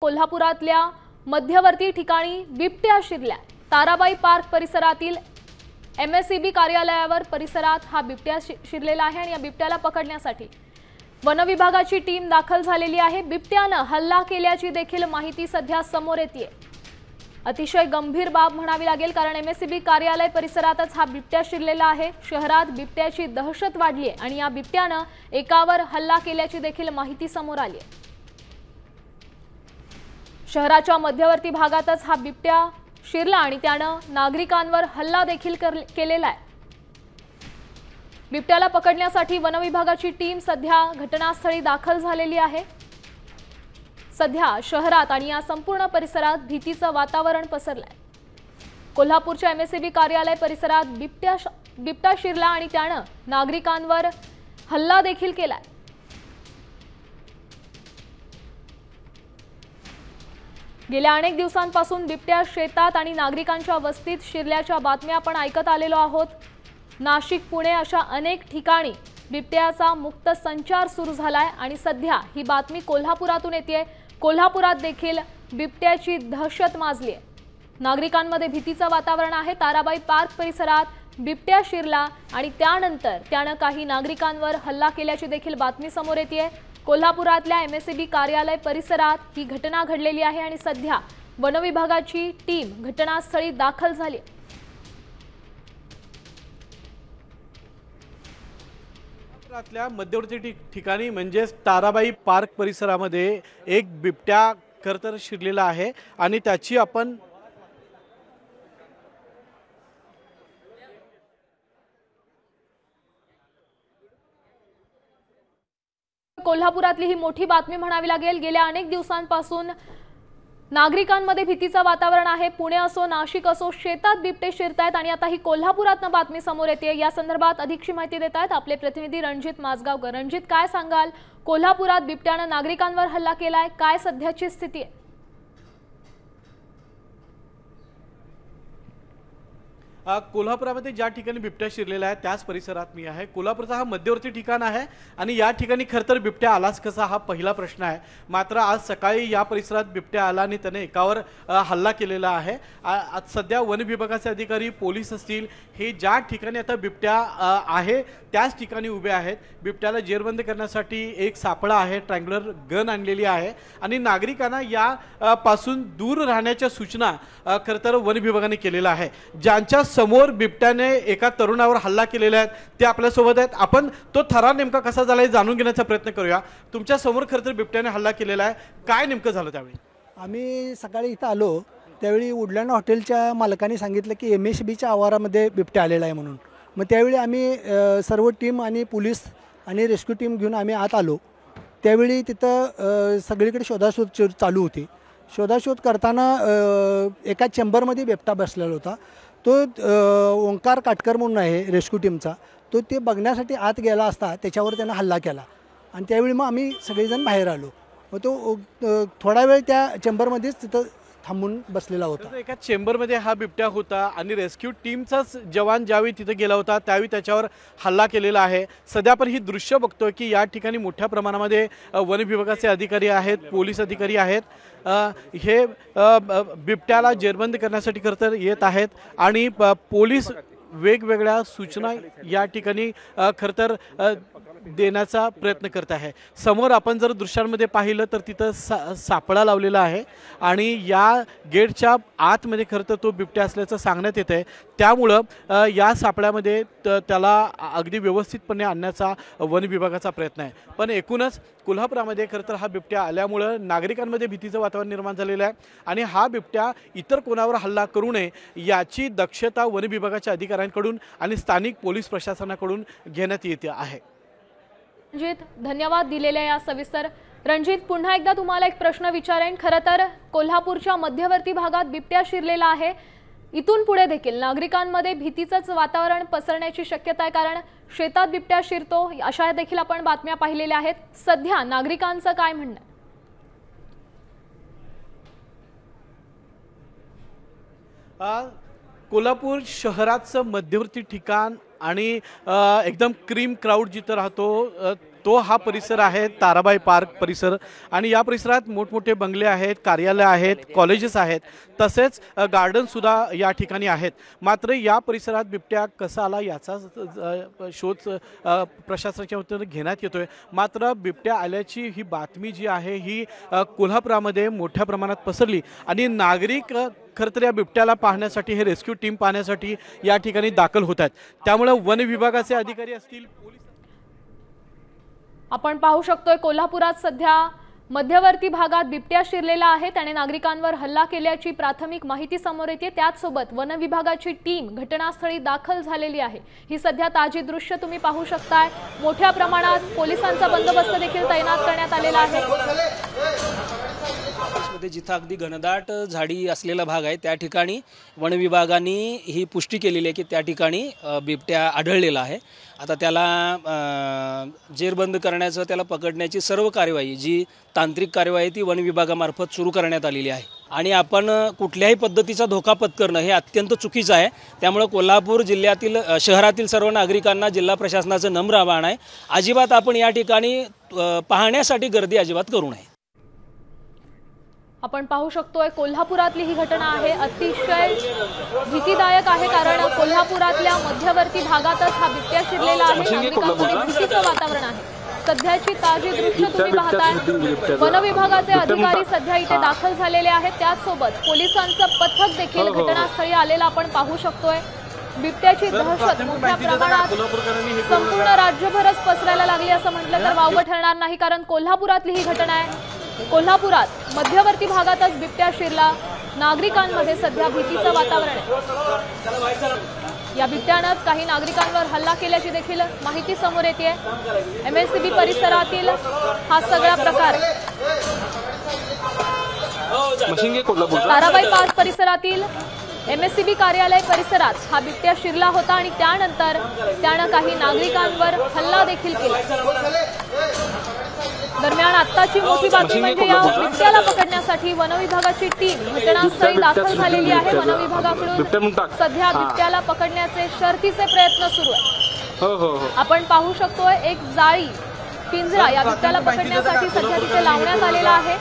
कोल्हापुरातल्या मध्यवर्ती ठिकाणी बिबट्या शिरल्या। ताराबाई पार्क परिसरातील MSEB कार्यालयावर परिसरात हा बिबट्या शिरलेला आहे आणि या बिबट्याला पकडण्यासाठी वन विभागाची टीम दाखल झालेली आहे। बिबट्याने हल्ला केल्याची देखील माहिती सध्या समोर येते। अतिशय गंभीर बाब म्हणावी लागेल, कारण MSEB कार्यालय परिसरातच हा बिबट्या शिरलेला आहे। शहरात बिबट्याची दहशत वाढली आहे आणि या बिबट्याने एकावर हल्ला केल्याची देखील माहिती समोर आली आहे। शहराच्या मध्यवर्ती भागातच हा बिबट्या शिरला आणि त्याने नागरिकांवर हल्ला देखील केलेला आहे। बिबट्याला पकडण्यासाठी वन विभागाची टीम सध्या घटनास्थळी दाखल झालेली आहे। सध्या शहरात आणि या संपूर्ण परिसरात भीतीचं वातावरण पसरलंय। कोल्हापूरच्या MSEB कार्यालय परिसरात बिबट्या शिरला आणि त्याने नागरिकांवर हल्ला देखील केलाय। गेल्या अनेक दिवसांपासून बिबट्या शेतात आणि नागरिकांच्या वस्तीत शिरल्याच्या बातम्या आपण ऐकत आलेलो आहोत। नाशिक, पुणे अशा अनेक ठिकाणी बिबट्याचा मुक्त संचार सुरू झालाय आणि सध्या ही बातमी कोल्हापुरातून येतेय। कोल्हापुरात देखील बिबट्याची दहशत माजली आहे। नागरिकांमध्ये भीतीचं वातावरण आहे। ताराबाई पार्क परिसरात बिबट्या शिरला आणि त्यानंतर त्याने काही नागरिकांवर हल्ला केल्याची देखील बातमी समोर येतेय। कोल्हापुरातल्या MSEB कार्यालय परिसरात ही घटना घडलेली आहे आणि सध्या वन विभागाची टीम घटनास्थळी दाखल झाली आहे। कोल्हापुरातल्या मध्यवर्ती ठिकाणी म्हणजे ताराबाई पार्क परिसरामध्ये एक बिबट्या खरतर शिरलेला आहे आणि त्याची आपण कोल्हापुरातली ही मोठी बातमी म्हणावी लागेल। गेल्या अनेक दिवसांपासून नागरिकांमध्ये भीतीचं वातावरण आहे। पुणे असो, नाशिक असो, शेतात बिबटे शिरतायत आणि आता ही कोल्हापुरातनं बातमी समोर येते। या संदर्भात अधिकची माहिती देत आहेत आपले प्रतिनिधी रणजित माजगावकर। रणजित, काय सांगाल? कोल्हापुरात बिबट्याने नागरिकांवर हल्ला केलाय, काय सध्याची स्थिती आहे? कोल्हापुरामध्ये ज्या ठिकाणी बिबट्या शिरलेला आहे त्याच परिसरात मी आहे। कोल्हापूरचा हा मध्यवर्ती ठिकाण आहे आणि या ठिकाणी खरतर बिबट्या आलाच कसा हा पहिला प्रश्न आहे। मात्र आज सकाळी या परिसरात बिबट्या आला आणि त्याने एकावर हल्ला केलेला आहे। आज सध्या वन विभागाचे अधिकारी, पोलीस असतील, हे ज्या ठिकाणी आता बिबट्या आहे त्याच ठिकाणी उभे आहेत। बिबट्याला जेरबंद करण्यासाठी एक सापळा आहे, ट्रँग्युलर गन आणलेली आहे आणि नागरिकांना या पासून दूर राहण्याच्या सूचना खरतर वन विभागाने केलेल्या आहे। ज्यांच्या समोर बिबट्याने एका तरुणावर हल्ला केलेला आहे ते आपल्या सोबत आहेत। आपण तो थरार नेमका कसा झालाय जाणून घेण्याचा प्रयत्न करूया। तुमच्या समोर खरतर बिबट्याने हल्ला केलेला आहे, काय नेमकं झालं त्यावेळी? आम्ही सकाळी इथं आलो त्यावेळी वुडलँड हॉटेलच्या मालकाने सांगितलं की MSEBच्या आवारामध्ये बिबट्या आलेला आहे म्हणून। मग त्यावेळी आम्ही सर्व टीम आणि पोलीस आणि रेस्क्यू टीम घेऊन आम्ही आत आलो। त्यावेळी तिथं सगळीकडे शोधाशोध चालू होती। शोधाशोध करताना एका चेंबरमध्ये बिबटा बसलेला होता। तो ओंकार काटकर म्हणून आहे रेस्क्यू टीमचा, तो ते बघण्यासाठी आत गेला असता त्याच्यावर त्यानं हल्ला केला आणि त्यावेळी मग आम्ही सगळेजण बाहेर आलो। मग तो थोडा वेळ त्या चेंबरमध्येच तिथं थांबून बसलेला होता। एका चेंबरमध्ये हा बिबट्या होता आणि रेस्क्यू टीमचाच जवान ज्यावेळी तिथे गेला होता त्यावेळी त्याच्यावर हल्ला केलेला आहे। सध्या आपण ही दृश्य बघतोय की या ठिकाणी मोठ्या प्रमाणामध्ये वन विभागाचे अधिकारी आहेत, पोलीस अधिकारी आहेत, हे बिबट्याला जेरबंद करण्यासाठी खरतर येत आहेत आणि पोलीस वेगवेगळ्या सूचना या ठिकाणी खरतर देण्याचा प्रयत्न करत आहे। समोर आपण जर दृश्यांमध्ये पाहिलं तर तिथं सापळा लावलेला आहे आणि या गेटच्या आतमध्ये खरतर तो बिबट्या असल्याचं सांगण्यात येत आहे। त्यामुळं या सापळ्यामध्ये त्याला अगदी व्यवस्थितपणे आणण्याचा वन विभागाचा प्रयत्न आहे। पण एकूणच कोल्हापुरामध्ये खरतर हा बिबट्या आल्यामुळं नागरिकांमध्ये भीतीचं वातावरण निर्माण झालेलं आहे आणि हा बिबट्या इतर कोणावर हल्ला करू नये याची दक्षता वन विभागाच्या अधिकाऱ्यांकडून आणि स्थानिक पोलीस प्रशासनाकडून घेण्यात येते आहे। रणजित, धन्यवाद दिलेल्या या सविस्तर। रणजित, पुन्हा एकदा तुम्हाला एक प्रश्न विचारेन। खरं तर कोल्हापूरच्या मध्यवर्ती भागात बिबट्या शिरलेला आहे। इथून पुढे देखील नागरिकांमध्ये भीतीचंच वातावरण पसरण्याची शक्यता आहे, कारण शेतात बिबट्या शिरतो अशा देखील आपण बातम्या पाहिलेल्या आहेत। सध्या नागरिकांचं काय म्हणणं आहे? कोल्हापूर शहराचं मध्यवर्ती ठिकाण आणि एकदम क्रीम क्राउड जिथं राहतो तो हा परिसर आहे ताराबाई पार्क परिसर आणि या परिसरात मोठमोठे बंगले आहेत, कार्यालय आहेत, कॉलेजेस आहेत, तसेच गार्डनसुद्धा या ठिकाणी आहेत. मात्र या परिसरात बिबट्या कसा आला याचा शोध प्रशासनाच्या वतीने घेण्यात येतोय. मात्र बिबट्या आल्याची ही बातमी जी आहे ही कोल्हापुरामध्ये मोठ्या प्रमाणात पसरली आणि नागरिक खरं तर या बिबट्याला पाहण्यासाठी हे रेस्क्यू टीम पाहण्यासाठी या ठिकाणी दाखल होत आहेत. त्यामुळे वन विभागाचे अधिकारी असतील, पोलीस. आपण पाहू शकतोय कोल्हापुरात सध्या मध्यवर्ती भागात बिबट्या शिरलेला आहे. त्याने नागरिकांवर हल्ला केल्याची प्राथमिक माहिती समोर येते. त्याचसोबत वन विभागाची टीम घटनास्थळी दाखल झालेली आहे. ही सध्या ताजी दृश्य तुम्ही पाहू शकताय. मोठ्या प्रमाणात पोलिसांचा बंदोबस्त देखील तैनात करण्यात आलेला आहे. जिथं अगदी घनदाट झाडी असलेला भाग आहे त्या ठिकाणी वन विभागाने ही पुष्टी केलेली आहे की त्या ठिकाणी बिबट्या आढळलेला आहे. आता त्याला जेरबंद करण्याचं, त्याला पकडण्याची सर्व कार्यवाही जी तांत्रिक कार्यवाही ती वन विभागामार्फत सुरू करण्यात आलेली आहे. आणि आपण कुठल्याही पद्धतीचा धोका पत्करणं हे अत्यंत चुकीचं आहे. त्यामुळे कोल्हापूर जिल्ह्यातील शहरातील सर्व नागरिकांना जिल्हा प्रशासनाचं नम्र आवाहन आहे, अजिबात आपण या ठिकाणी पाहण्यासाठी गर्दी अजिबात करू नये. आपण पाहू शकतोय कोल्हापुरातली ही घटना आहे. अतिशय भीतीदायक आहे कारण कोल्हापुरातल्या मध्यवर्ती भागातच हा बिबट्या शिरलेला आहे. नागरिकांमध्ये भीतीचं वातावरण आहे. सध्याची ताजी दृश्य तुम्ही पाहताय. वन विभागाचे अधिकारी सध्या इथे दाखल झालेले आहेत. त्याचसोबत पोलिसांचं पथक देखील घटनास्थळी आलेलं आपण पाहू शकतोय. बिबट्याची दहशत मोठ्या प्रमाणात संपूर्ण राज्यभरच पसरायला लागली असं म्हटलं तर वावगं ठरणार नाही. कारण कोल्हापुरातली ही घटना आहे. कोल्हापुरात मध्यवर्ती भागातच बिबट्या शिरला. नागरिकांमध्ये सध्या भीतीचं वातावरण आहे. या बिबट्यानंच काही नागरिकांवर हल्ला केल्याची देखील माहिती समोर येते. MSCB परिसरातील हा सगळा प्रकार ताराबाई पार्क परिसरातील MSCB कार्यालय परिसरात हा बिबट्या शिरला होता आणि त्यानंतर त्यानं काही नागरिकांवर हल्ला देखील केला. दरम्यान आत्ताची मोठी बातमी म्हणजे या बिबट्याला पकडण्यासाठी वन विभागाची टीम घटनास्थळी दाखल झालेली आहे. वन विभागाकडून सध्या बिबट्याला पकडण्याचे शर्थीचे प्रयत्न सुरू आहेत. आपण पाहू शकतोय एक जाळी, पिंजरा या बिबट्याला पकडण्यासाठी सध्या तिथे लावण्यात आलेला आहे.